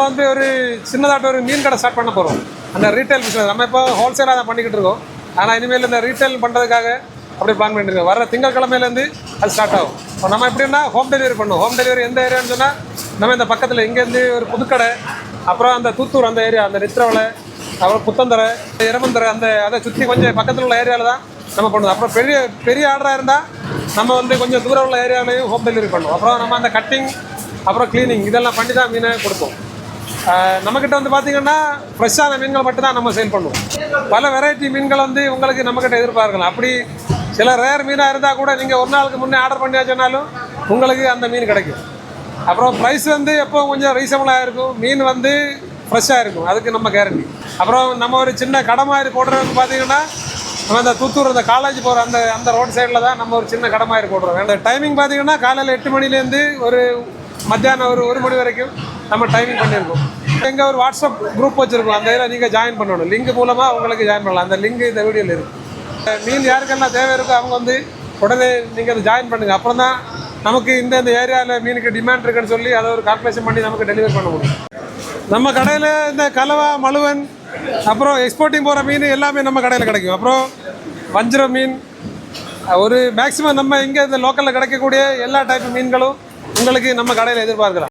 வந்து ஒரு சின்னதாட்ட ஒரு மீன் கடை ஸ்டார்ட் பண்ண போகிறோம். அந்த ரீட்டைல் பிஸ்னஸ் நம்ம இப்போ ஹோல்சேலாக தான் பண்ணிக்கிட்டு இருக்கோம். ஆனால் இனிமேல் இந்த ரீட்டைல் பண்ணுறதுக்காக அப்படி பிளான் பண்ணியிருக்கோம். வர திங்கட்கிழமையிலேருந்து அது ஸ்டார்ட் ஆகும். இப்போ நம்ம எப்படின்னா ஹோம் டெலிவரி பண்ணுவோம். ஹோம் டெலிவரி எந்த ஏரியான்னு சொன்னால் நம்ம இந்த பக்கத்தில் இங்கேருந்து ஒரு புதுக்கடை, அப்புறம் அந்த தூத்தூர் அந்த ஏரியா, அந்த நித்திரவலை, அப்புறம் புத்தந்தரை, இரமந்தரை, அந்த அதை சுற்றி கொஞ்சம் பக்கத்தில் உள்ள ஏரியாவில் தான் நம்ம பண்ணுவோம். அப்புறம் பெரிய பெரிய ஆர்டராக இருந்தால் நம்ம வந்து கொஞ்சம் தூரம் உள்ள ஏரியாவிலையும் ஹோம் டெலிவரி பண்ணுவோம். அப்புறம் நம்ம அந்த கட்டிங், அப்புறம் க்ளீனிங் இதெல்லாம் பண்ணி தான் மீனை கொடுப்போம். நம்மக்கிட்ட வந்து பார்த்திங்கன்னா ஃப்ரெஷ்ஷான மீன்கள் மட்டும் தான் நம்ம சேல் பண்ணுவோம். பல வெரைட்டி மீன்கள் வந்து உங்களுக்கு நம்மக்கிட்ட எதிர்பார்க்கலாம். அப்படி சில ரேர் மீனாக இருந்தால் கூட நீங்கள் ஒரு நாளுக்கு முன்னே ஆர்டர் பண்ணியாச்சுனாலும் உங்களுக்கு அந்த மீன் கிடைக்கும். அப்புறம் ப்ரைஸ் வந்து எப்போ கொஞ்சம் ரீசனபிளாக இருக்கும். மீன் வந்து ஃப்ரெஷ்ஷாக இருக்கும், அதுக்கு நம்ம கேரண்டி. அப்புறம் நம்ம ஒரு சின்ன கடை மாதிரி போடுறதுக்கு பார்த்திங்கன்னா நம்ம அந்த தூத்தூர் அந்த காலேஜ் போகிற அந்த ரோட் சைடில் தான் நம்ம ஒரு சின்ன கடை மாதிரி போடுறோம். அந்த டைமிங் பார்த்திங்கன்னா காலையில் 8 மணிலேருந்து ஒரு மத்தியானம் ஒரு 1 மணி வரைக்கும் நம்ம டைமிங் பண்ணியிருக்கோம். எங்கள் ஒரு வாட்ஸ்அப் குரூப் வச்சுருக்கோம். அந்த இதில் நீங்கள் ஜாயின் பண்ணணும். லிங்க் மூலமாக உங்களுக்கு ஜாயின் பண்ணலாம். அந்த லிங்க் இந்த வீடியோவில் இருக்குது. மீன் யாருக்கெல்லாம் தேவை இருக்கோ அவங்க வந்து உடனே நீங்கள் அதை ஜாயின் பண்ணுங்கள். அப்புறம் தான் நமக்கு இந்த ஏரியாவில் மீனுக்கு டிமாண்ட் இருக்குன்னு சொல்லி அதை ஒரு கால்குலேஷன் பண்ணி நமக்கு டெலிவரி பண்ண முடியும். நம்ம கடையில் இந்த கலவா, மழுவன், அப்புறம் எக்ஸ்போர்ட்டிங் போகிற மீன் எல்லாமே நம்ம கடையில் கிடைக்கும். அப்புறம் வஞ்சிரம் மீன், ஒரு மேக்ஸிமம் நம்ம இங்கே இந்த லோக்கலில் கிடைக்கக்கூடிய எல்லா டைப் மீன்களும் உங்களுக்கு நம்ம கடையில் எதிர்பார்க்கலாம்.